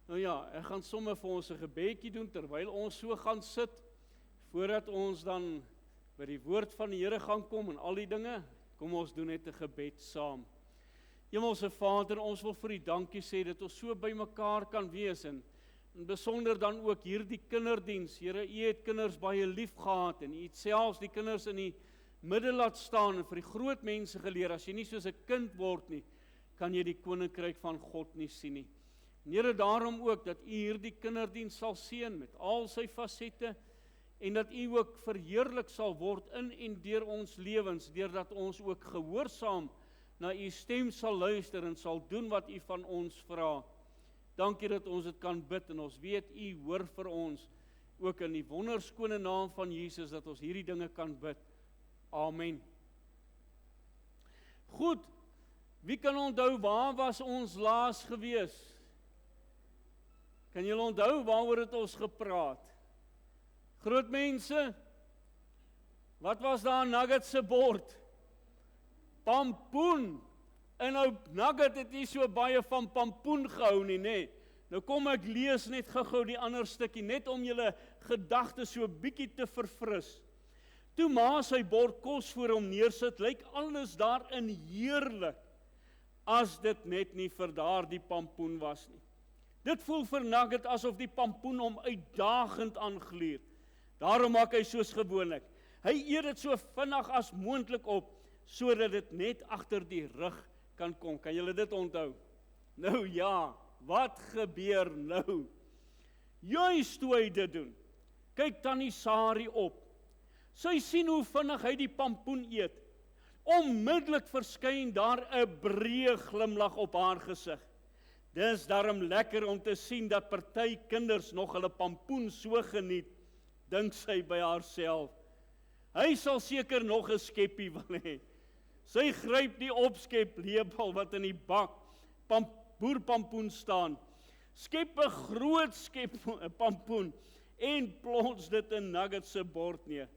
Nou ja, ek gaan sommer vir ons 'n gebedjie doen terwyl ons so gaan sit, voordat ons dan by die woord van die Here gaan kom en al die dinge. Kom ons doen net 'n gebed saam. Hemelse Vader, ons wil vir U dankie sê dat ons so by mekaar kan wees en besonder dan ook hierdie kinderdiens. Here, U het kinders baie lief gehad en U het selfs die kinders in die middel laat staan en vir die groot mense geleer, as jy nie soos 'n kind word nie, kan jy die koninkryk van God nie sien nie. En Here, daarom ook dat U hierdie kinderdiens sal seën met al sy fasette en dat U ook verheerlik sal word in en deur ons lewens, deurdat ons ook gehoorsaam na U stem sal luister en sal doen wat U van ons vra. Dankie dat ons dit kan bid en ons weet U hoor vir ons, ook in die wonderskone naam van Jesus, dat ons hierdie dinge kan bid. Amen. Goed, wie kan onthou waar was ons laas gewees? Kan julle onthou waaroor het ons gepraat? Groot mense, wat was daar aan Nugget se bord? Pampoen. En nou Nugget het nie so baie van pampoen gehou nie, nê? Nou kom ek lees net gou-gou die ander stukkie, net om julle gedagtes so bietjie te verfris. Toe ma sy bord kos voor hom neersit, lyk alles daarin heerlik, as dit net nie vir daardie pampoen was nie. Dit voel vir Nugget asof die pampoen hom uitdagend aangluur. Daarom maak hy soos gewoonlik. Hy eet dit so vinnig as moontlik op, sodat dit net agter die rug kan kom. Kan julle dit onthou? Nou ja, wat gebeur nou? Juist toe hy dit doen, kyk Tannie Sari op. Sy sien hoe vinnig hy die pampoen eet. Onmiddellik verskyn daar 'n breë glimlag op haar gesig. Dis daarom lekker om te sien dat party kinders nog hulle pampoen so geniet, dink sy by haarself. Hy sal seker nog 'n skeppie wil hê. Sy gryp die opskeplepel wat in die bak boerpampoen staan, skep 'n groot pampoen en plons dit in Nugget se bord neer.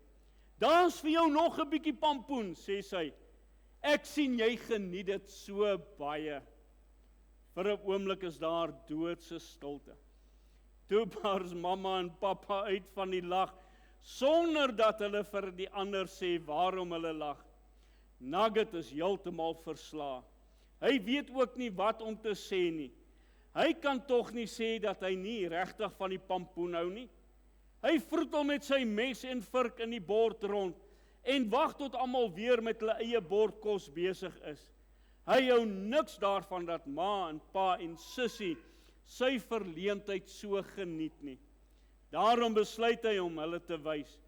Daar's vir jou nog 'n bietjie pampoen, sê sy. Ek sien jy geniet dit so baie. Vir 'n oomblik is daar doodse stilte. Toe bars mamma en pappa uit van die lag, sonder dat hulle vir die ander sê waarom hulle lag. Nugget is heeltemal verslae. Hy weet ook nie wat om te sê nie. Hy kan tog nie sê dat hy nie regtig van die pampoen hou nie. Hy vroetel met sy mes en vurk in die bord rond en wag tot almal weer met hulle eie bordkos besig is. Hy hou niks daarvan dat ma en pa en sussie sy verleentheid so geniet nie. Daarom besluit hy om hulle te wys.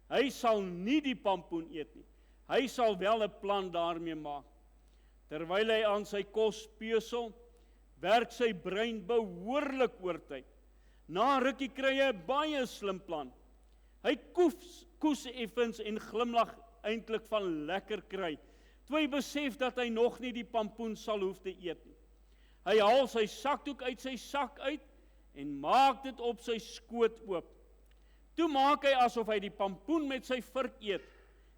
Hy sal nie die pampoen eet nie. Hy sal wel 'n plan daarmee maak. Terwyl hy aan sy kos peusel, werk sy brein behoorlik oortyd. Na rukkie kry hy 'n baie slim plan. Hy koes effens en glimlag eintlik van lekker kry, toe hy besef dat hy nog nie die pampoen sal hoef te eet nie. Hy haal sy sakdoek uit sy sak uit en maak dit op sy skoot oop. Toe maak hy asof hy die pampoen met sy vurk eet,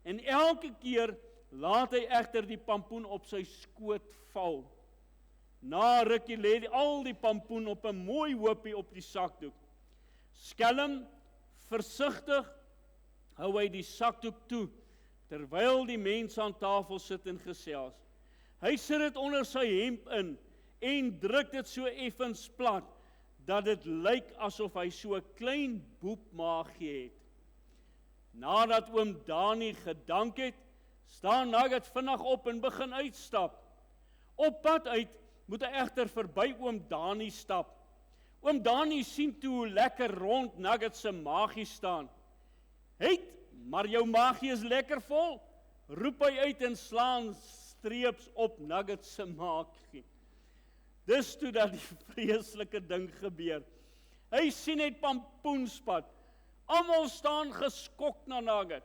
en elke keer laat hy egter die pampoen op sy skoot val. Na rukkie lê al die pampoen op 'n mooi hoopie op die sakdoek. Skelm, versigtig, hou hy die sakdoek toe, terwyl die mense aan tafel sit en gesels. Hy sit dit onder sy hemp in en druk dit so effens plat, dat dit lyk asof hy so 'n klein boepmaagie het. Nadat oom Dani gedank het, staan Nugget vinnig op en begin uitstap. Op pad uit moet hy egter verby oom Dani stap. Oom Dani sien toe hoe lekker rond Nugget se maagie staan. "Het, maar jou maagie is lekker vol," roep hy uit en slaan streeps op Nugget se maagie. Dis toe dat die vreeslike ding gebeur. Hy sien net pampoenspat. Almal staan geskok na Nugget.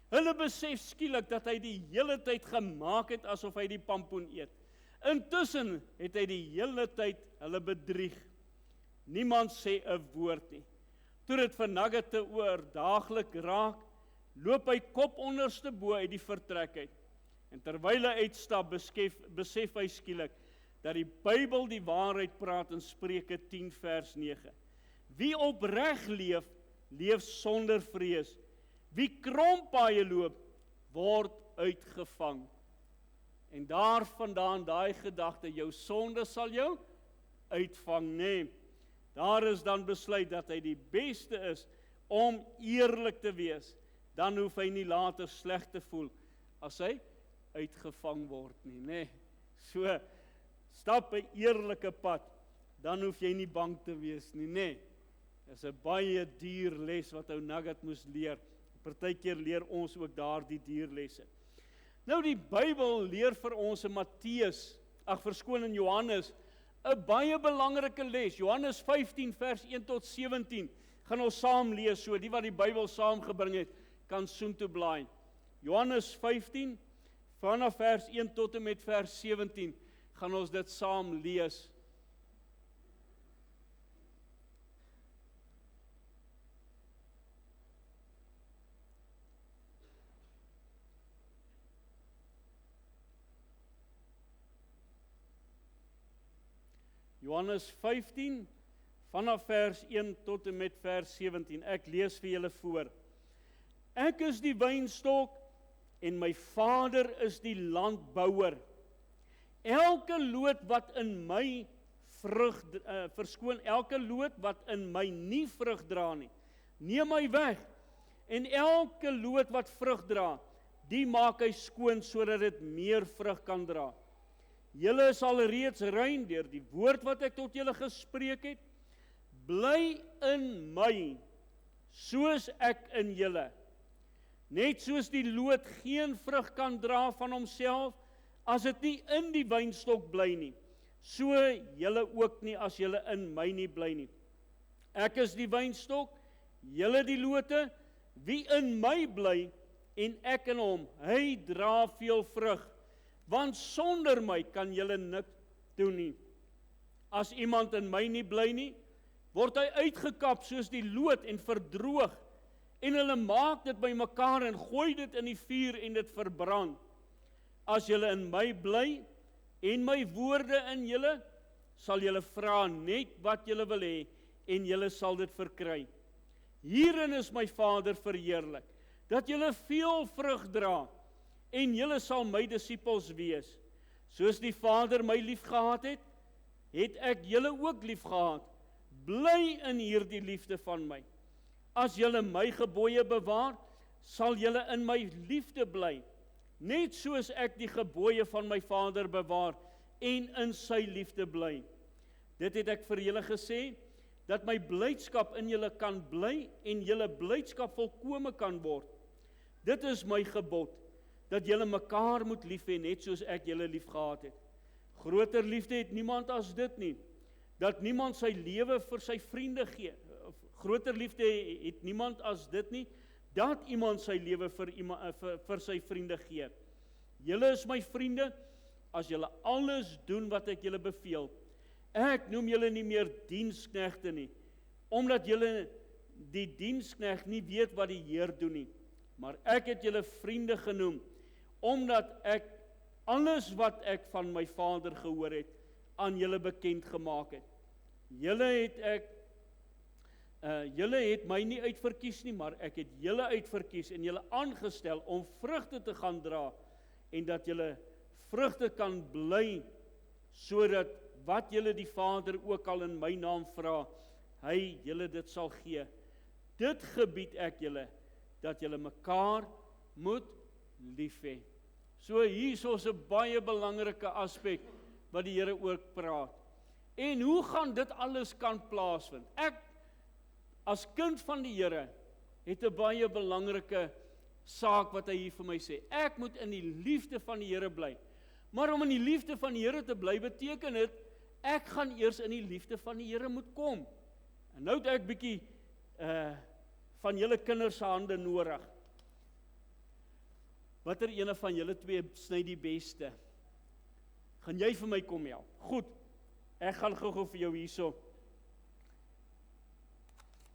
Hulle besef skielik dat hy die hele tyd gemaak het asof hy die pampoen eet. Intussen het hy die hele tyd hulle bedrieg. Niemand sê 'n woord nie. Toe dit vir Nugget te oordaaglik raak, loop hy kop onderste bo uit die vertrek uit. En terwyl hy uitstap, besef hy skielik dat die Bybel die waarheid praat in Spreuke 10 vers 9. Wie opreg leef, leef sonder vrees. Wie krompaaie loop, word uitgevang. En daarvandaan daai gedagte, jou sonde sal jou uitvang, nee. Daar is dan besluit dat hy die beste is om eerlik te wees. Dan hoef hy nie later sleg te voel as hy uitgevang word nie, nee. So, stap 'n eerlike pad, dan hoef jy nie bang te wees nie, nee. Dis 'n baie duur les wat ou Nugget moes leer. Partykeer leer ons ook daardie dierlesse. Nou die Bybel leer vir ons in Matteus, in Johannes, 'n baie belangrike les. Johannes 15 vers 1 tot 17. Gaan ons saam lees, so die wat die Bybel saamgebring het, kan soontoe blaai. Johannes 15 vanaf vers 1 tot en met vers 17 gaan ons dit saam lees. Johannes 15, vanaf vers 1 tot en met vers 17. Ek lees vir julle voor. Ek is die wynstok en my Vader is die landbouer. Elke loot wat in my elke loot wat in my nie vrug dra nie, neem hy weg. En elke loot wat vrug dra, die maak hy skoon sodat dit meer vrug kan dra. Julle is al reeds rein deur die woord wat ek tot julle gespreek het. Bly in my, soos ek in julle. Net soos die loot geen vrug kan dra van homself, as dit nie in die wynstok bly nie, so julle ook nie as julle in my nie bly nie. Ek is die wynstok, julle die lote, wie in my bly en ek in hom, hy dra veel vrug. Want sonder my kan julle niks doen nie. As iemand in my nie bly nie, word hy uitgekap soos die loot en verdroog. En hulle maak dit bymekaar en gooi dit in die vuur en dit verbrand. As julle in my bly en my woorde in julle, sal julle vra net wat julle wil hê en julle sal dit verkry. Hierin is my Vader verheerlik, dat julle veel vrug dra. En julle sal my disippels wees. Soos die Vader my liefgehad het, het ek julle ook liefgehad. Bly in hierdie liefde van my. As julle my gebooie bewaar, sal julle in my liefde bly. Net soos ek die gebooie van my Vader bewaar en in sy liefde bly. Dit het ek vir julle gesê, dat my blydskap in julle kan bly en julle blydskap volkome kan word. Dit is my gebod, dat julle mekaar moet lief hê, net soos ek julle lief gehad het. Groter liefde het niemand as dit nie, dat niemand sy lewe vir sy vriende gee. Groter liefde het niemand as dit nie, dat iemand sy lewe vir sy vriende gee. Julle is my vriende, as julle alles doen wat ek julle beveel. Ek noem julle nie meer diensknegte nie, omdat julle die diensknegt nie weet wat die Heer doen nie. Maar ek het julle vriende genoem, omdat ek alles wat ek van my Vader gehoor het, aan julle bekend gemaak het. Julle het my nie uitverkies nie, maar ek het julle uitverkies en julle aangestel om vrugte te gaan dra, en dat julle vrugte kan bly, sodat wat julle die Vader ook al in my naam vra, hy julle dit sal gee. Dit gebied ek julle, dat julle mekaar moet lief hê. So hier is 'n baie belangrike aspek wat die Here ook praat. En hoe gaan dit alles kan plaasvind? Ek, as kind van die Here, het 'n baie belangrike saak wat hy hier vir my sê. Ek moet in die liefde van die Here bly. Maar om in die liefde van die Here te bly, beteken dit, ek gaan eers in die liefde van die Here moet kom. En nou het ek bietjie van julle kinders se hande nodig. Watter ene van julle twee sny die beste? Gaan jy vir my kom help? Goed, ek gaan gou-gou vir jou hierso.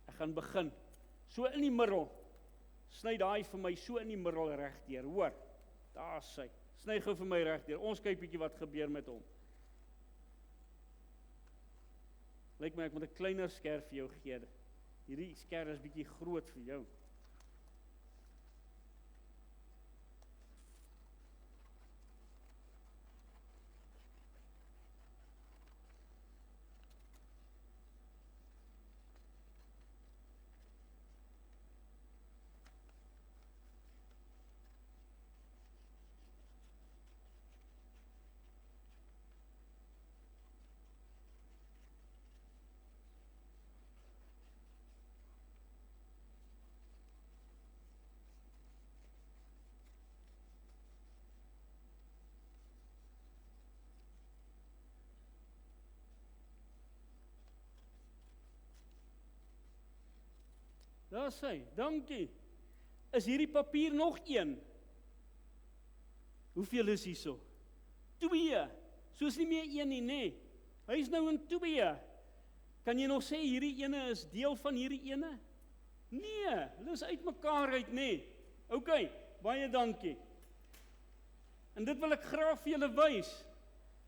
Ek gaan begin. So in die middel. Sny daai vir my so in die middel regdeur, hoor. Daar is hy. Sny gou vir my regdeur. Ons kyk bietjie wat gebeur met hom. Lyk my ek moet 'n kleiner skerf vir jou gee. Hierdie skerf is bietjie groot vir jou. Daar sê, dankie. Is hierdie papier nog een? Hoeveel is hierso? 2. So is nie meer een nie, nê? Hy is nou in 2. Kan jy nog sê hierdie ene is deel van hierdie ene? Nee, hulle is uitmekaar uit, nê? OK, baie dankie. En dit wil ek graag vir julle wys.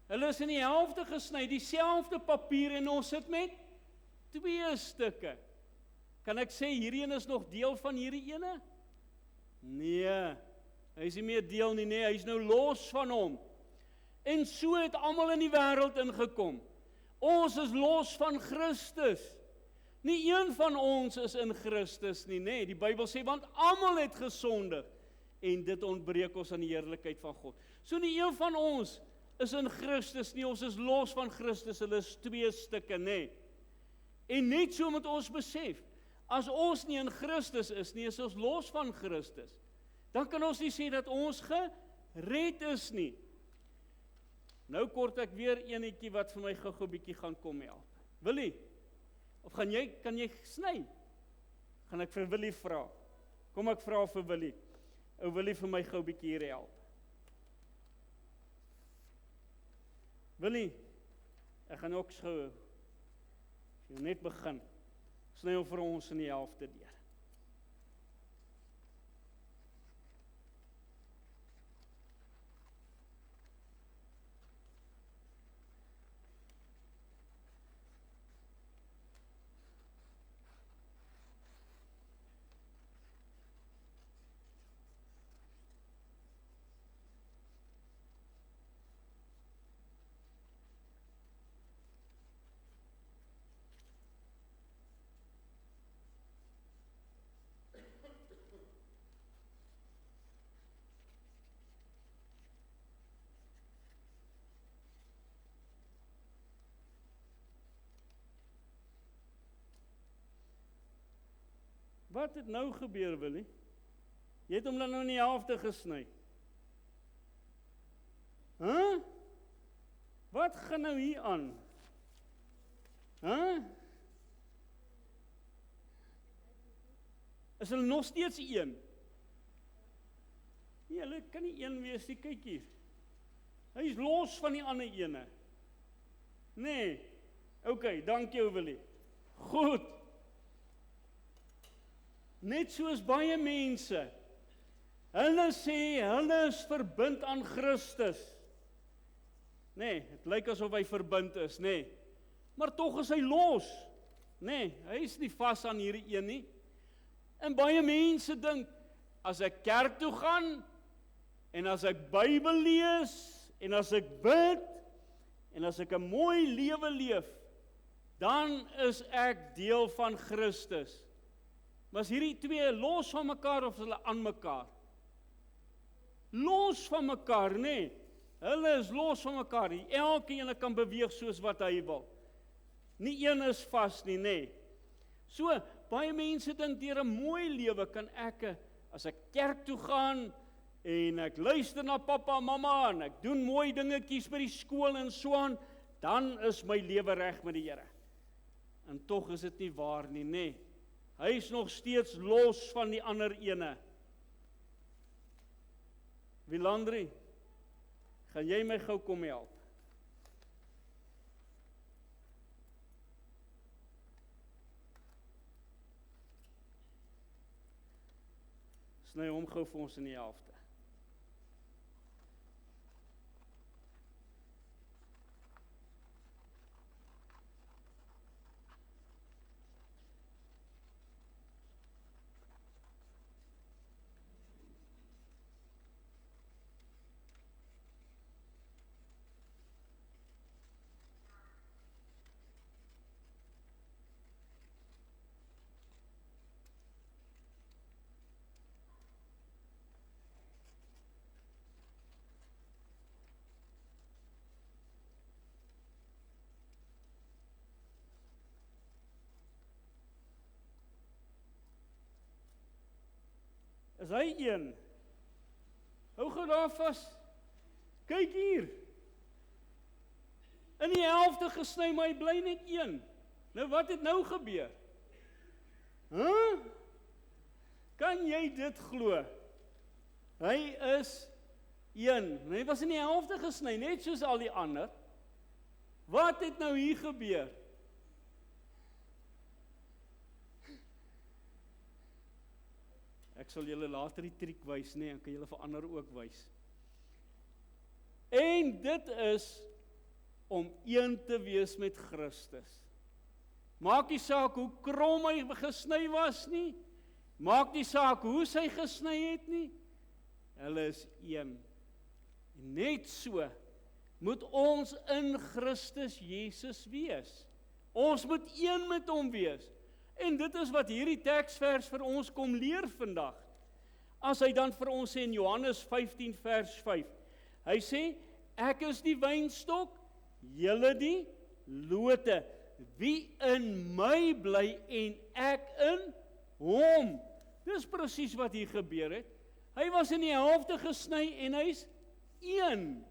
Hulle is in die helfte gesny, dieselfde papier en ons sit met 2 stukke. Kan ek sê hierdie een is nog deel van hierdie ene? Nee, hy is nie meer deel nie, nee, hy is nou los van hom. En so het almal in die wêreld ingekom. Ons is los van Christus. Nie een van ons is in Christus nie, nee. Die Bybel sê, want almal het gesondig, en dit ontbreek ons aan die heerlikheid van God. So nie een van ons is in Christus nie, ons is los van Christus, hulle is 2 stukke, nee. En net so moet ons besef, as ons nie in Christus is nie, is ons los van Christus. Dan kan ons nie sê dat ons gered is nie. Nou kort ek weer enetjie wat vir my gou-gou bietjie gaan kom help. Willie, of kan jy sny? Gaan ek vir Willie vra. Kom ek vra vir Willie. Ou Willie vir my gou bietjie hier help. Willie, ek gaan ook gou net begin. Sny hom vir ons in die helfte deur. Wat het nou gebeur, Willie? Jy het hom dan nou in die helfte gesny. Wat gaan nou hier aan? Is hulle nog steeds een? Nee, hulle kan nie een wees nie, kyk hier. Hy is los van die ander ene. Nee, OK, dankie ou Willie. Goed. Net soos baie mense, hulle sê, hulle is verbind aan Christus. Nee, het lyk asof hy verbind is, nee. Maar tog is hy los. Nee, hy is nie vas aan hierdie een nie. En baie mense dink, as ek kerk toe gaan, en as ek Bybel lees, en as ek bid, en as ek 'n mooi lewe leef, dan is ek deel van Christus. Was hierdie 2 los van mekaar of is hulle aan mekaar? Los van mekaar, nee. Hulle is los van mekaar. Elkeen kan beweeg soos wat hy wil. Nie een is vas nie, nee. So, baie mense dink deur 'n mooi lewe kan ek, as ek kerk toe gaan, en ek luister na pappa en mamma, en ek doen mooi dingetjies by die skool en so aan, dan is my lewe reg met die Here. En tog is dit nie waar nie, nee. Hy is nog steeds los van die ander ene. Wilandri, gaan jy my gou kom help? Sny hom gou vir ons in die helfte. hy een. Hou gou daar vas. Kyk hier. In die helfte gesny, maar hy bly net een. Nou wat het nou gebeur? Kan jy dit glo? Hy is een. Hy was in die helfte gesny, net soos al die ander. Wat het nou hier gebeur? Ek sal julle later die triek wys, nee, ek kan julle vir ander ook wys. En dit is om een te wees met Christus. Maak nie saak hoe krom hy gesny was nie, maak nie saak hoe sy gesny het nie, hulle is een. En net so moet ons in Christus Jesus wees. Ons moet een met hom wees. En dit is wat hierdie teksvers vir ons kom leer vandag. As hy dan vir ons sê in Johannes 15 vers 5, hy sê, ek is die wynstok, julle die lote. Wie in my bly en ek in hom. Dis presies wat hier gebeur het. Hy was in die helfte gesny en hy's een.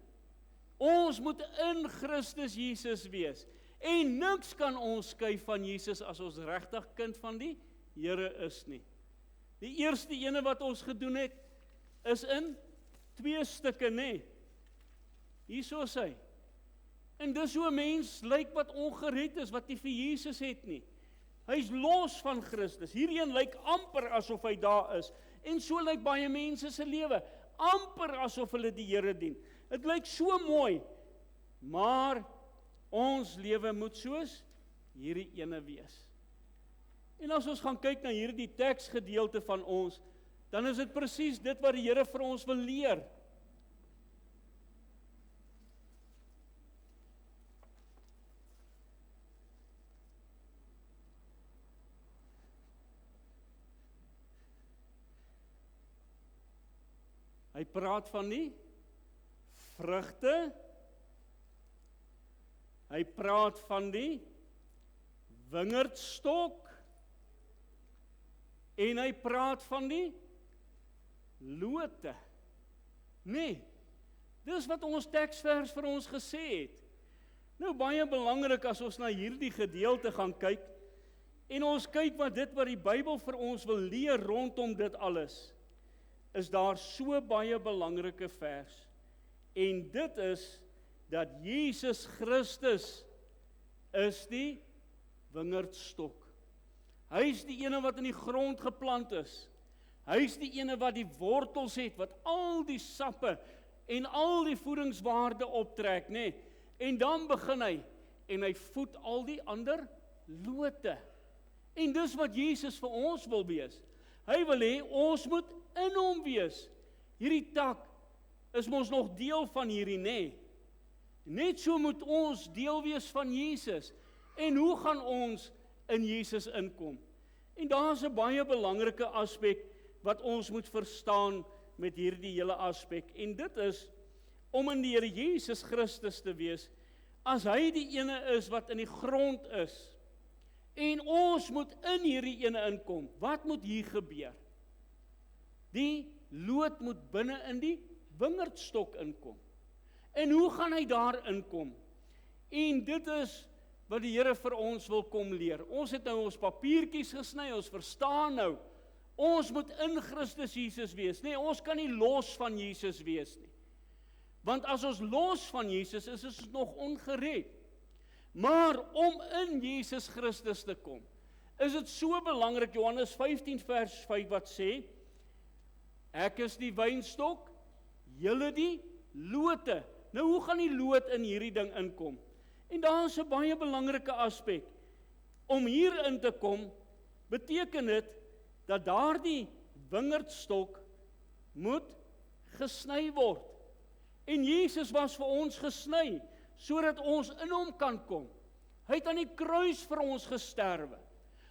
Ons moet in Christus Jesus wees. En niks kan ons skei van Jesus as ons regtig kind van die Here is nie. Die eerste ene wat ons gedoen het, is in 2 stukke, nê? Hierso is hy. En dis hoe 'n mens lyk wat ongered is, wat nie vir Jesus het nie. Hy's los van Christus. Hierdie lyk amper asof hy daar is. En so lyk baie mense se lewe, amper asof hulle die Here dien. Dit lyk so mooi, maar ons lewe moet soos hierdie ene wees. En as ons gaan kyk na hierdie teksgedeelte van ons, dan is dit presies dit wat die Here vir ons wil leer. Hy praat van die vrugte, hy praat van die wingerdstok, en hy praat van die lote. Nee, dis wat ons teksvers vir ons gesê het. Nou baie belangrik as ons na hierdie gedeelte gaan kyk, en ons kyk wat die Bybel vir ons wil leer rondom dit alles, is daar so baie belangrike vers. En dit is dat Jesus Christus is die wingerdstok. Hy is die ene wat in die grond geplant is. Hy is die ene wat die wortels het, wat al die sappe en al die voedingswaarde optrek, nê? En dan begin hy, en hy voed al die ander lote. En dis wat Jesus vir ons wil wees. Hy wil hê, ons moet in hom wees. Hierdie tak is mos nog deel van hierdie, nê? Net so moet ons deel wees van Jesus. En hoe gaan ons in Jesus inkom? En daar is 'n baie belangrike aspek wat ons moet verstaan met hierdie hele aspek. En dit is om in die Here Jesus Christus te wees, as hy die ene is wat in die grond is. En ons moet in hierdie ene inkom. Wat moet hier gebeur? Die loot moet binne in die wingerdstok inkom. En hoe gaan hy daar inkom? En dit is wat die Here vir ons wil kom leer. Ons het nou ons papiertjies gesny, ons verstaan nou. Ons moet in Christus Jesus wees. Nee, ons kan nie los van Jesus wees nie. Want as ons los van Jesus is, is ons nog ongered. Maar om in Jesus Christus te kom, is dit so belangrik, Johannes 15 vers 5 wat sê, ek is die wynstok, julle die lote. Nou hoe gaan die loot in hierdie ding inkom? En daar is 'n baie belangrike aspek. Om hier in te kom, beteken dit dat daardie wingerdstok moet gesny word. En Jesus was vir ons gesny, sodat ons in hom kan kom. Hy het aan die kruis vir ons gesterwe.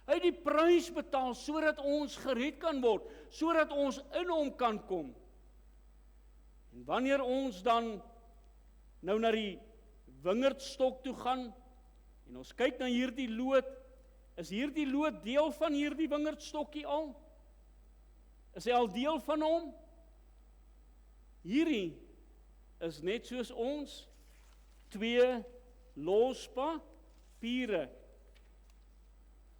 Hy het die prys betaal, sodat ons gered kan word, sodat ons in hom kan kom. En wanneer ons dan nou na die wingerdstok toe gaan, en ons kyk na hierdie loot, is hierdie loot deel van hierdie wingerdstokkie al? Is hy al deel van hom? Hierdie is net soos ons 2 los papiere.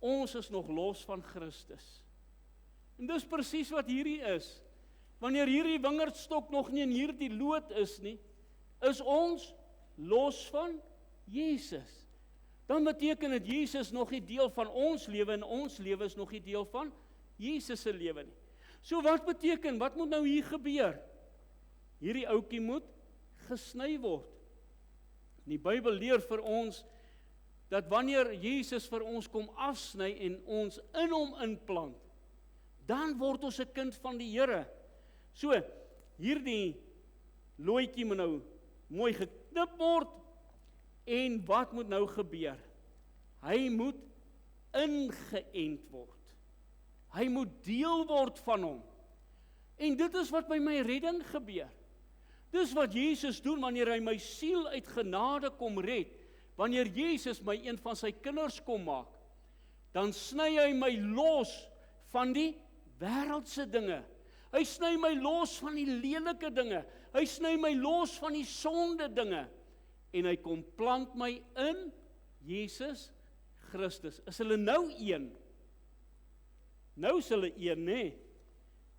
Ons is nog los van Christus. En dis presies wat hierdie is. Wanneer hierdie wingerdstok nog nie in hierdie lood is nie, is ons los van Jesus. Dan beteken dit Jesus nog nie deel van ons lewe en ons lewe is nog nie deel van Jesus se lewe nie. So wat beteken, wat moet nou hier gebeur? Hierdie ouetjie moet gesny word. Die Bybel leer vir ons dat wanneer Jesus vir ons kom afsny en ons in hom inplant, dan word ons 'n kind van die Here. So, hierdie looitjie moet nou mooi geknip word, en wat moet nou gebeur? Hy moet ingeënt word. Hy moet deel word van hom. En dit is wat by my redding gebeur. Dis wat Jesus doen wanneer hy my siel uit genade kom red. Wanneer Jesus my een van sy kinders kom maak, dan sny hy my los van die wêreldse dinge. Hy sny my los van die lelike dinge. Hy sny my los van die sonde dinge. En hy kom plant my in Jesus Christus. Is hulle nou een? Nou is hulle een, nê?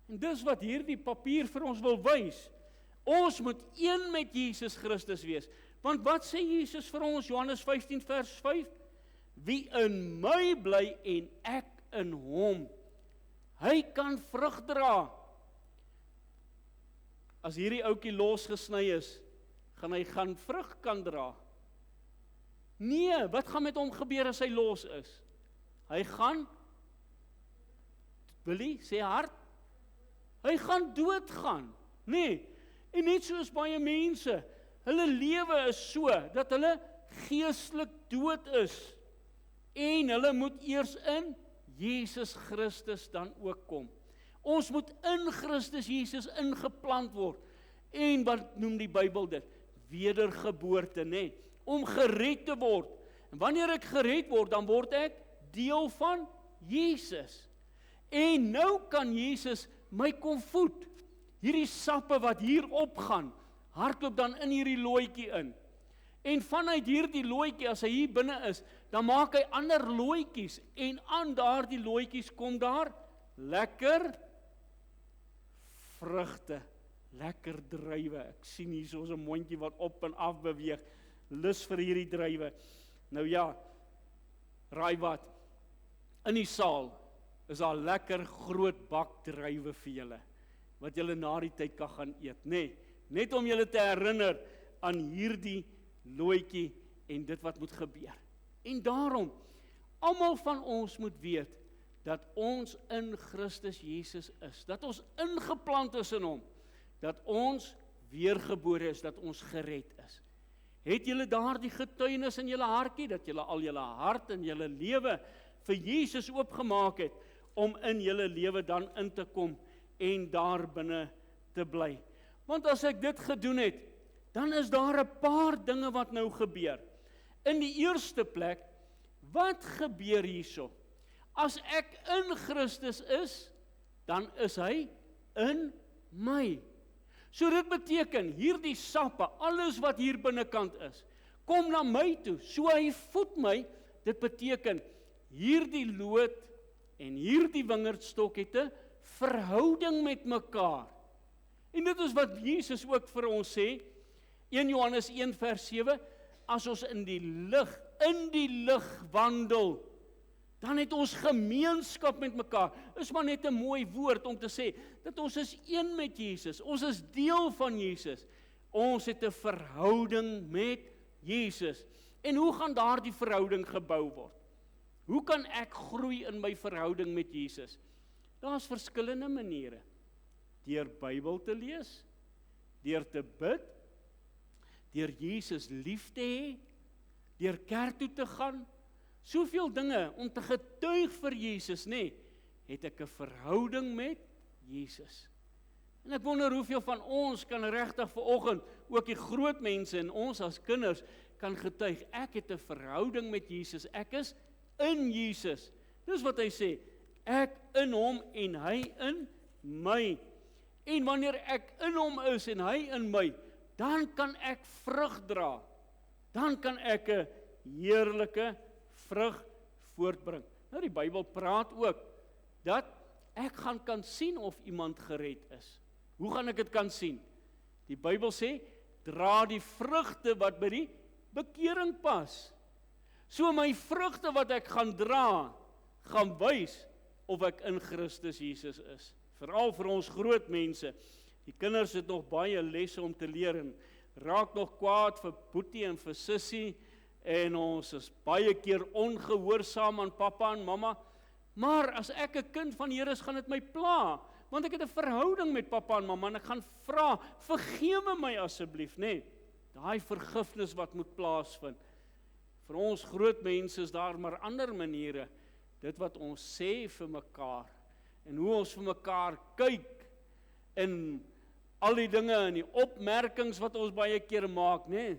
En dis wat hierdie papier vir ons wil wys. Ons moet een met Jesus Christus wees. Want wat sê Jesus vir ons, Johannes 15 vers 5? Wie in my bly en ek in hom, hy kan vrug dra. As hierdie ouetjie losgesny is, gaan hy vrug kan dra. Nee, wat gaan met hom gebeur as hy los is? Hy gaan, Willie, sê hard, hy gaan doodgaan. Nee, en net soos baie mense, hulle lewe is so, dat hulle geestelik dood is, en hulle moet eers in Jesus Christus dan ook kom. Ons moet in Christus Jesus ingeplant word, en wat noem die Bybel dit? Wedergeboorte, nee, om gered te word. En wanneer ek gered word, dan word ek deel van Jesus. En nou kan Jesus my kom voed. Hierdie sappe wat hier opgaan, hardloop dan in hierdie looitjie in. En vanuit hierdie looitjie, as hy hier binne is, dan maak hy ander looitjies, en aan daardie looitjies kom daar lekker vrugte, lekker druiwe. Ek sien hier soos 'n mondjie wat op en af beweeg, lus vir hierdie druiwe. Nou ja, raai wat, in die saal is daar lekker groot bak druiwe vir julle, wat julle na die tyd kan gaan eet, nee, net om julle te herinner aan hierdie looitjie en dit wat moet gebeur. En daarom, almal van ons moet weet, dat ons in Christus Jesus is, dat ons ingeplant is in hom, dat ons weergebore is, dat ons gered is. Het julle daardie getuienis in julle hartjie, dat julle al julle hart en julle lewe vir Jesus oopgemaak het, om in julle lewe dan in te kom, en daar binne te bly. Want as ek dit gedoen het, dan is daar 'n paar dinge wat nou gebeur. In die eerste plek, wat gebeur hierso? As ek in Christus is, dan is hy in my. So dit beteken, hierdie sappe, alles wat hier binnekant is, kom na my toe, so hy voed my. Dit beteken, hierdie lood en hierdie wingerdstok het 'n verhouding met mekaar. En dit is wat Jesus ook vir ons sê, 1 Johannes 1 vers 7, as ons in die lig wandel, dan het ons gemeenskap met mekaar. Is maar net 'n mooi woord om te sê, dat ons is een met Jesus, ons is deel van Jesus, ons het 'n verhouding met Jesus. En hoe gaan daardie verhouding gebou word? Hoe kan ek groei in my verhouding met Jesus? Daar's verskillende maniere. Deur Bybel te lees, deur te bid, deur Jesus lief te hê, deur kerk toe te gaan, soveel dinge om te getuig vir Jesus, nee, het ek 'n verhouding met Jesus. En ek wonder hoeveel van ons kan regtig vanoggend, ook die groot mense en ons as kinders, kan getuig, ek het 'n verhouding met Jesus, ek is in Jesus. Dis wat hy sê, ek in hom en hy in my. En wanneer ek in hom is en hy in my, dan kan ek vrug dra. Dan kan ek 'n heerlike vrug voortbring. Nou die Bybel praat ook dat ek kan sien of iemand gered is. Hoe gaan ek dit kan sien? Die Bybel sê, dra die vrugte wat by die bekering pas. So my vrugte wat ek gaan dra, gaan wys of ek in Christus Jesus is. Veral vir ons groot mense. Die kinders het nog baie lesse om te leer en raak nog kwaad vir boetie en vir sussie en ons is baie keer ongehoorsaam aan pappa en mamma. Maar as ek 'n kind van die Here is, gaan dit my pla, want ek het 'n verhouding met pappa en mamma en ek gaan vra, vergewe my asseblief, nê? Daai vergifnis wat moet plaasvind. Vir ons groot mense is daar maar ander maniere, dit wat ons sê vir mekaar en hoe ons vir mekaar kyk en al die dinge en die opmerkings wat ons baie keer maak, nê?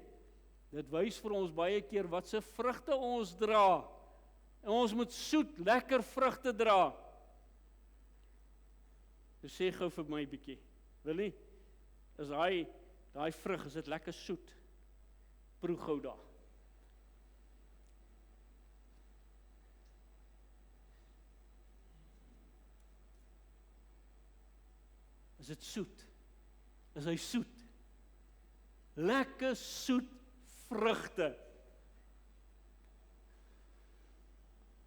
Dit wys vir ons baie keer wat se vrugte ons dra. En ons moet soet, lekker vrugte dra. Dus sê gou vir my bietjie, wil nie? Is daai vrug, is dit lekker soet? Proe gou daar. Is dit soet? Is hy soet? Lekker soet vrugte.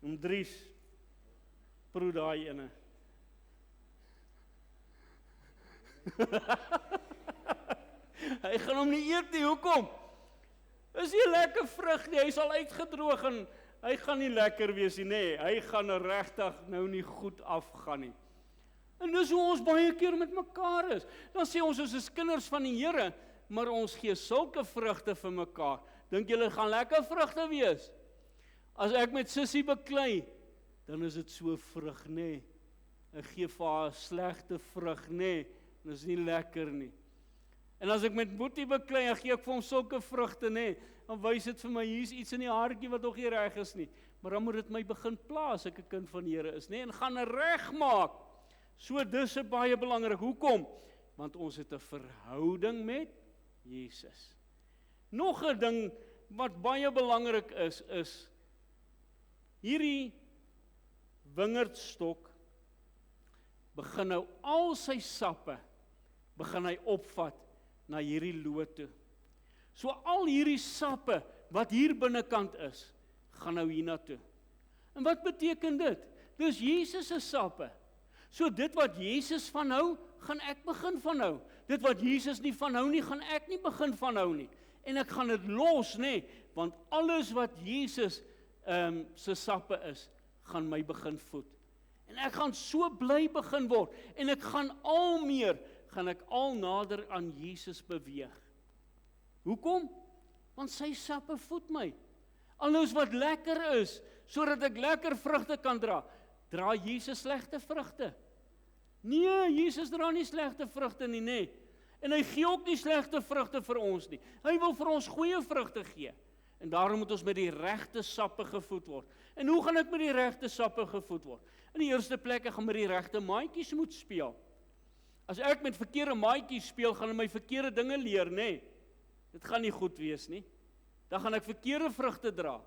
Dries, proe daai ene. Hy gaan hom nie eet nie, hoekom? Is nie lekker vrug nie, hy sal uitgedroog en hy gaan nie lekker wees nie, nee, hy gaan regtig nou nie goed afgaan nie. En dis hoe ons baie keer met mekaar is. Dan sê ons is kinders van die Here, maar ons gee sulke vrugte vir mekaar. Dink julle gaan lekker vrugte wees? As ek met sussie beklei, dan is dit so vrug, nê. Ek gee vir haar slegte vrug, nê. Dit is nie lekker nie. En as ek met Boetie beklei, dan gee ek vir hom sulke vrugte, nê. Dan wys dit vir my, hier's iets in die hartjie wat nog nie reg is nie. Maar dan moet dit my begin pla as ek 'n kind van die Here is, nê, en gaan regmaak. So dis baie belangrik. Hoekom? Want ons het 'n verhouding met Jesus. Nog 'n ding wat baie belangrik is hierdie wingerdstok begin nou al sy sappe begin hy opvat na hierdie loot toe. So al hierdie sappe wat hier binnekant is, gaan nou hiernatoe. En wat beteken dit? Dis Jesus se sappe. So dit wat Jesus vanhou, gaan ek begin vanhou. Dit wat Jesus nie vanhou nie, gaan ek nie begin vanhou nie. En ek gaan dit los, nê, want alles wat Jesus se sappe is, gaan my begin voed. En ek gaan so bly begin word, en ek gaan al nader aan Jesus beweeg. Hoekom? Want sy sappe voed my. Alles wat lekker is, sodat ek lekker vrugte kan dra. Dra Jesus slegte vrugte? Nee, Jesus dra nie slegte vrugte nie, nê. En hy gee ook nie slegte vrugte vir ons nie. Hy wil vir ons goeie vrugte gee. En daarom moet ons met die regte sappe gevoed word. En hoe gaan ek met die regte sappe gevoed word? In die eerste plek, ek gaan met die regte maatjies moet speel. As ek met verkeerde maatjies speel, gaan my verkeerde dinge leer, nê. Dit gaan nie goed wees nie. Dan gaan ek verkeerde vrugte dra.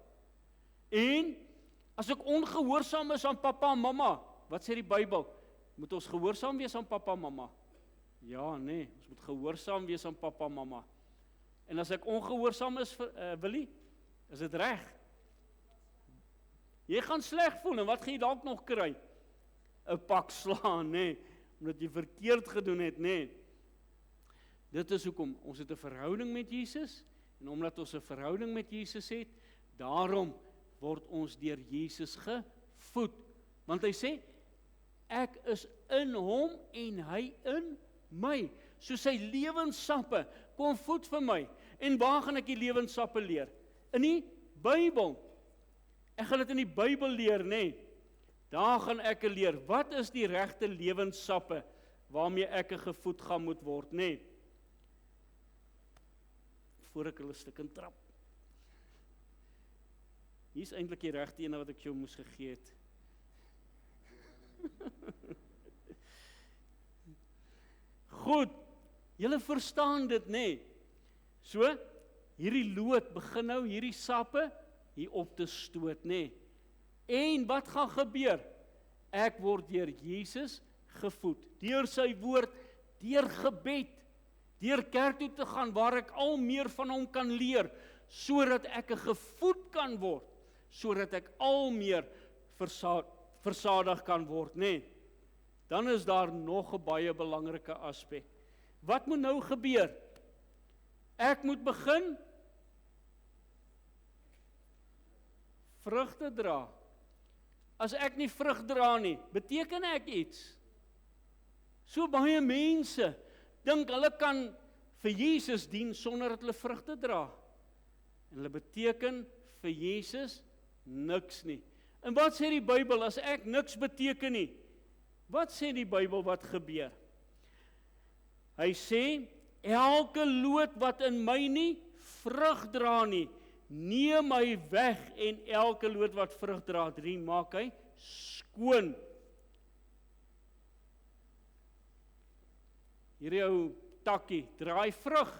En as ek ongehoorsaam is aan pappa en mamma, wat sê die Bybel? Moet ons gehoorsaam wees aan pappa en mamma? Ja, nee, ons moet gehoorsaam wees aan pappa en mamma. En as ek ongehoorsaam is, Willie, is dit reg? Jy gaan sleg voel, en wat gaan jy dalk nog kry? 'n Pak slaan, nê, omdat jy verkeerd gedoen het, nê. Dit is hoekom, ons het 'n verhouding met Jesus, en omdat ons 'n verhouding met Jesus het, daarom word ons deur Jesus gevoed. Want hy sê, ek is in hom en hy in my. So sy lewenssappe kom voed vir my. En waar gaan ek die lewenssappe leer? In die Bybel. Ek gaan dit in die Bybel leer, nê. Daar gaan ek leer, wat is die regte lewenssappe waarmee ek gevoed gaan moet word, nê. Voor ek hulle stuk in trap. Hier is eintlik die regte ene wat ek jou moes gegee het. Goed, julle verstaan dit, nê? So, hierdie loot begin nou hierdie sappe hier op te stoot, nê? En wat gaan gebeur? Ek word deur Jesus gevoed, deur sy woord, deur gebed, deur kerk toe te gaan waar ek al meer van hom kan leer, sodat ek gevoed kan word, sodat ek al meer versadig kan word, nê? Dan is daar nog 'n baie belangrike aspek. Wat moet nou gebeur? Ek moet begin vrugte dra. As ek nie vrug dra nie, beteken ek iets. So baie mense dink hulle kan vir Jesus dien sonder dat hulle vrugte dra. En hulle beteken vir Jesus niks nie. En wat sê die Bybel as ek niks beteken nie? Wat sê die Bybel wat gebeur? Hy sê, elke loot wat in my nie vrug dra nie, neem hy weg en elke loot wat vrug dra, maak hy skoon. Hierdie ou takkie, dra hy vrug.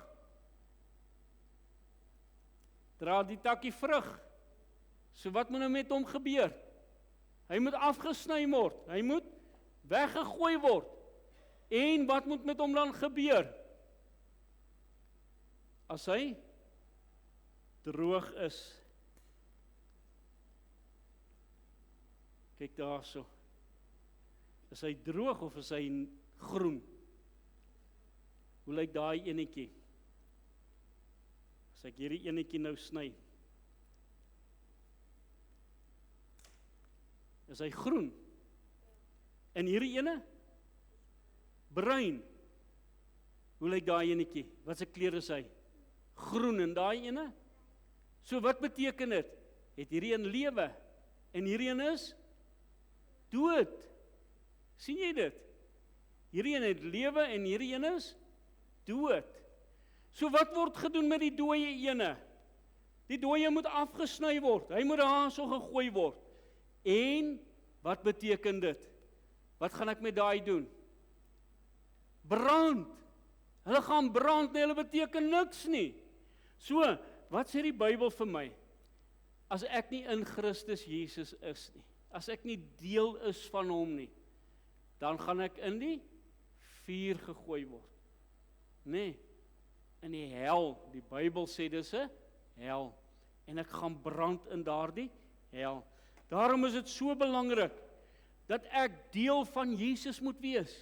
Dra die takkie vrug. So wat moet nou met hom gebeur? Hy moet afgesny word, hy moet weggegooi word. En wat moet met hom dan gebeur? As hy droog is. Kyk daarso. Is hy droog of is hy groen? Hoe lyk daai enetjie? As ek hierdie enetjie nou sny, is hy groen? En hierdie ene? Bruin. Hoe lyk daai enetjie? Wat se kleur is hy? Groen. En daai ene? So wat beteken dit? Het hierdie een lewe en hierdie een is dood. Sien jy dit? Hierdie een het lewe en hierdie een is dood. So wat word gedoen met die dooie ene? Die dooie moet afgesny word. Hy moet daarso gegooi word. En wat beteken dit? Wat gaan ek met daai doen? Brand. Hulle gaan brand, nee, hulle beteken niks nie. So, wat sê die Bybel vir my? As ek nie in Christus Jesus is nie, as ek nie deel is van hom nie, dan gaan ek in die vuur gegooi word. Nee, in die hel. Die Bybel sê dis 'n hel. En ek gaan brand in daardie hel. Daarom is dit so belangrik dat ek deel van Jesus moet wees.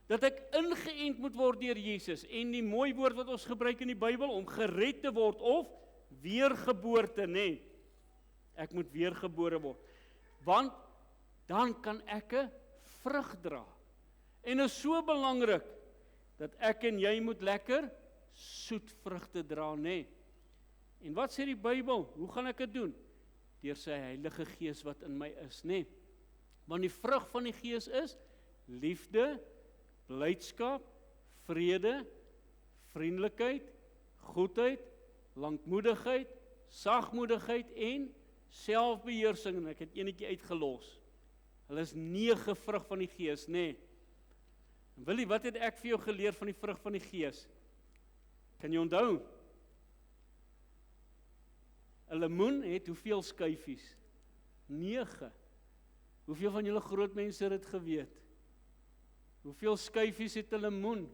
Dat ek ingeënt moet word deur Jesus. En die mooi woord wat ons gebruik in die Bybel, om gered te word of weergeboorte, nee. Ek moet weergebore word. Want dan kan ek 'n vrug dra. En is so belangrik dat ek en jy moet lekker soet vrugte dra, nee. En wat sê die Bybel? Hoe gaan ek dit doen? Deur sy Heilige Gees wat in my is, nee. Want die vrug van die Gees is liefde, blydskap, vrede, vriendelikheid, goedheid, lankmoedigheid, sagmoedigheid en selfbeheersing. En ek het enetjie uitgelos. Hulle is 9 vrug van die Gees, nee. En Willie, wat het ek vir jou geleer van die vrug van die Gees? Kan jy onthou? 'n Lemoen het hoeveel skyfies? 9. Hoeveel van julle groot mense het dit geweet? Hoeveel skyfies het 'n lemoen?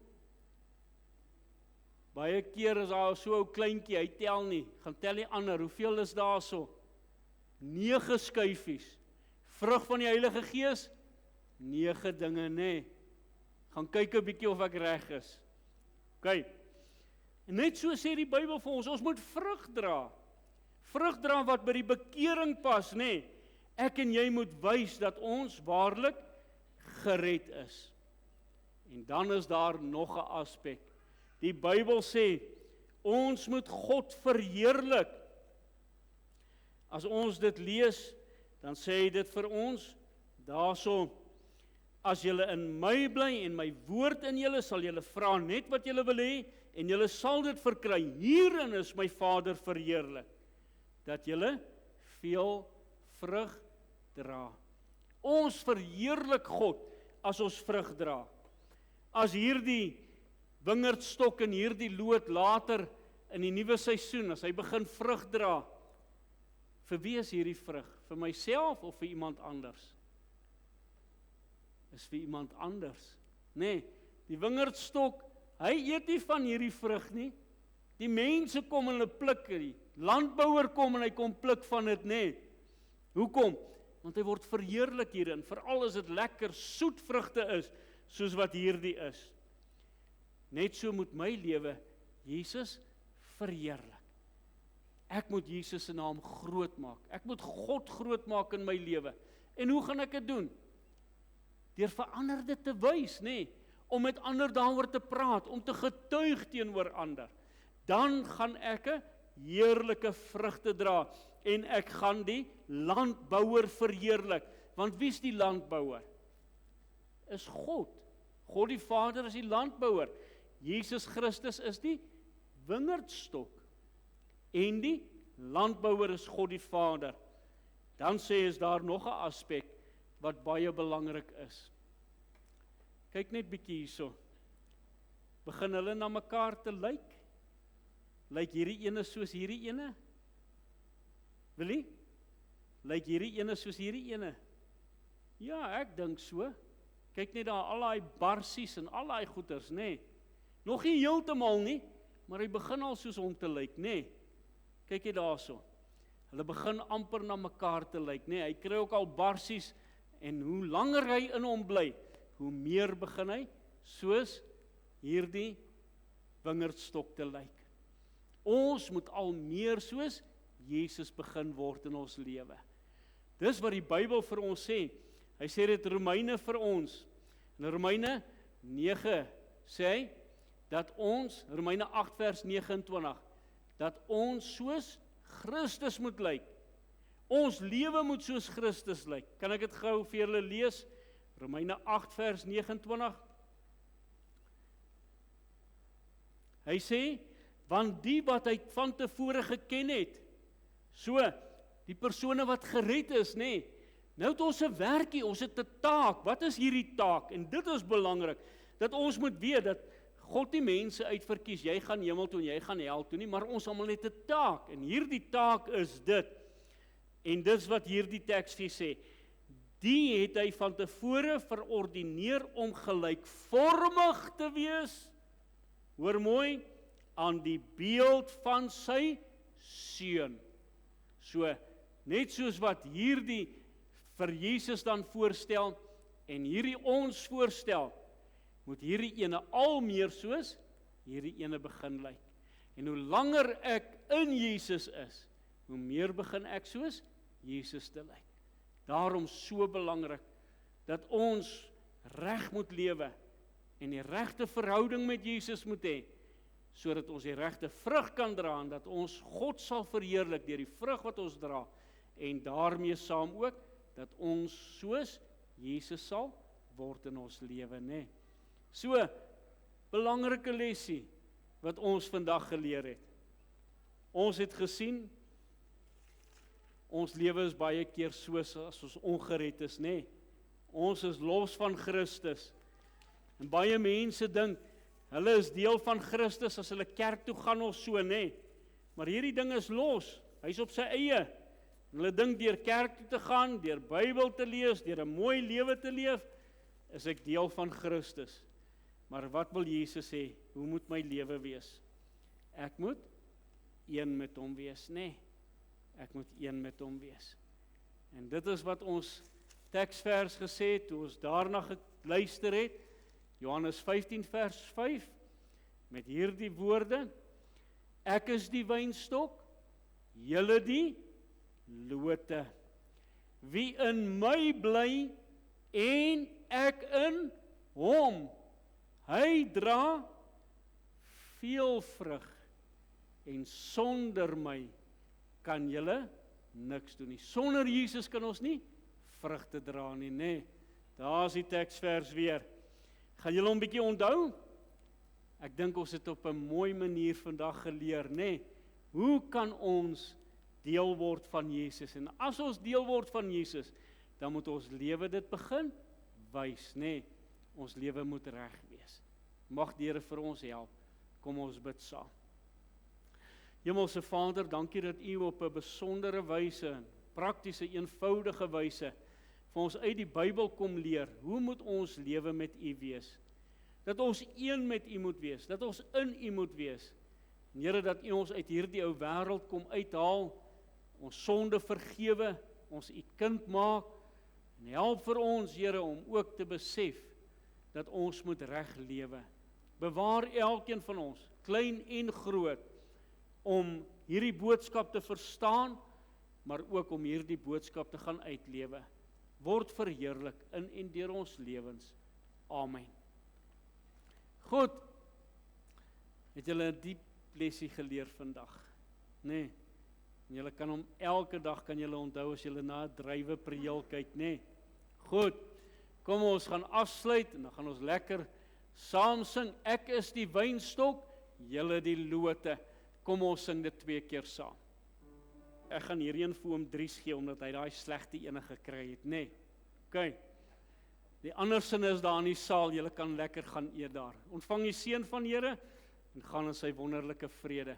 Baie keer is daar so 'n kleintjie, hy tel nie. Gaan tel die ander, hoeveel is daar so? 9 skyfies. Vrug van die Heilige Gees? 9 dinge, nee. Gaan kyk 'n bietjie of ek reg is. OK. En net so sê die Bybel vir ons moet vrug dra. Vrug dra wat by die bekering pas, nê? Ek en jy moet wys dat ons waarlik gered is. En dan is daar nog 'n aspek. Die Bybel sê, ons moet God verheerlik. As ons dit lees, dan sê hy dit vir ons, daarso, as julle in my bly en my woord in julle, sal julle vra net wat julle wil hê, en julle sal dit verkry. Hierin is my Vader verheerlik, dat julle veel vrug dra. Ons verheerlik God as ons vrug dra. As hierdie wingerdstok in hierdie loot later in die nuwe seisoen, as hy begin vrug dra, vir wie is hierdie vrug? Vir myself of vir iemand anders? Is vir iemand anders. Nee, die wingerdstok, hy eet nie van hierdie vrug nie. Die mense kom en hulle pluk die landbouer kom en hy kom pluk van dit net. Hoekom? Want hy word verheerlik hierin, veral as dit lekker soet vrugte is, soos wat hierdie is. Net so moet my lewe Jesus verheerlik. Ek moet Jesus se naam groot maak. Ek moet God groot maak in my lewe. En hoe gaan ek dit doen? Deur verander dit te wys, nê? Om met ander daaroor te praat, om te getuig teenoor ander. Dan gaan ek 'n heerlike vrugte dra en ek gaan die landbouer verheerlik. Want wie is die landbouer? Is God. God die Vader is die landbouer. Jesus Christus is die wingerdstok. En die landbouer is God die Vader. Dan sê is daar nog 'n aspek wat baie belangrik is. Kyk net bietjie hierso. Begin hulle na mekaar te lyk? Lyk hierdie ene soos hierdie ene? Wil jy? Lyk hierdie ene soos hierdie ene? Ja, ek dink so. Kyk net daar, al daai barsies en al daai goeters, nê? Nog nie heeltemal nie, maar hy begin al soos hom te lyk, nê? Kyk jy daarso. Hulle begin amper na mekaar te lyk, nê? Hy kry ook al barsies en hoe langer hy in hom bly, hoe meer begin hy soos hierdie wingerdstok te lyk. Ons moet al meer soos Jesus begin word in ons lewe. Dis wat die Bybel vir ons sê. Hy sê dit Romeine vir ons. In Romeine 9 sê hy dat ons, Romeine 8 vers 29, dat ons soos Christus moet lyk. Ons lewe moet soos Christus lyk. Kan ek dit gou vir julle lees? Romeine 8 vers 29. Hy sê, want die wat hy van tevore geken het, so, die persone wat gered is, nê, nou het ons 'n werkie, ons het 'n taak. Wat is hierdie taak? En dit is belangrik, dat ons moet weet, dat God die mense uitverkies, jy gaan hemel toe en jy gaan hel toe nie, maar ons almal het 'n taak, en hierdie taak is dit, en dis wat hierdie teks vir sê, die het hy van tevore verordineer om gelykvormig te wees, hoor mooi, aan die beeld van sy seun. So, net soos wat hierdie vir Jesus dan voorstel, en hierdie ons voorstel, moet hierdie ene al meer soos hierdie ene begin lyk. En hoe langer ek in Jesus is, hoe meer begin ek soos Jesus te lyk. Daarom so belangrik, dat ons reg moet lewe, en die regte verhouding met Jesus moet hê, sodat ons die regte vrug kan dra, en dat ons God sal verheerlik deur die vrug wat ons dra, en daarmee saam ook, dat ons soos Jesus sal word in ons lewe, nê. So, belangrike lesie, wat ons vandag geleer het. Ons het gesien, ons lewe is baie keer soos as ons ongered is, nê. Ons is los van Christus, en baie mense dink, hulle is deel van Christus as hulle kerk toe gaan of so, nê. Maar hierdie ding is los, hy is op sy eie. Hulle dink deur kerk toe te gaan, deur Bybel te lees, deur 'n mooi lewe te leef, is ek deel van Christus. Maar wat wil Jesus sê? Hoe moet my lewe wees? Ek moet een met hom wees, nê? Ek moet een met hom wees. En dit is wat ons teksvers gesê het, toe ons daarna geluister het, Johannes 15 vers 5, met hierdie woorde, ek is die wynstok, julle die lote. Wie in my bly, en ek in hom, hy dra veel vrug, en sonder my kan julle niks doen nie. Sonder Jesus kan ons nie vrugte dra nie, nê. Daar is die teksvers weer. Gaan julle hom bietjie onthou? Ek dink ons het op 'n mooi manier vandag geleer, nê. Hoe kan ons deel word van Jesus? En as ons deel word van Jesus, dan moet ons lewe dit begin wys, nê. Ons lewe moet reg wees. Mag die Here vir ons help. Kom ons bid saam. Hemelse Vader, dankie dat U op 'n besondere wyse, praktiese, eenvoudige wyse vir ons uit die Bybel kom leer. Hoe moet ons lewe met U wees? Dat ons een met U moet wees, dat ons in U moet wees. En Here, dat U ons uit hierdie ou wêreld kom uithaal, ons sonde vergewe, ons U kind maak, en help vir ons, Here, om ook te besef dat ons moet reg lewe. Bewaar elkeen van ons, klein en groot, om hierdie boodskap te verstaan, maar ook om hierdie boodskap te gaan uitlewe. Word verheerlik in en deur ons lewens. Amen. Goed, het julle 'n diep lesie geleer vandag? Nee, en julle kan hom elke dag kan julle onthou as julle na 'n drywe preel kyk, nee. Goed, kom ons gaan afsluit en dan gaan ons lekker saam sing. Ek is die wynstok, julle die lote. Kom ons sing dit 2 keer saam. Ek gaan hierheen vir oom Dries gee, omdat hy daai slegte ene gekry het, nee. OK. Die ander sinne is daar in die saal, julle kan lekker gaan eet daar. Ontvang die seën van die Here en gaan in sy wonderlike vrede.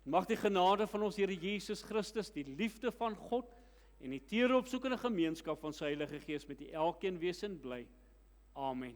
En mag die genade van ons Here Jesus Christus, die liefde van God en die teeropsoekende gemeenskap van sy Heilige Gees met elkeen wees en bly. Amen.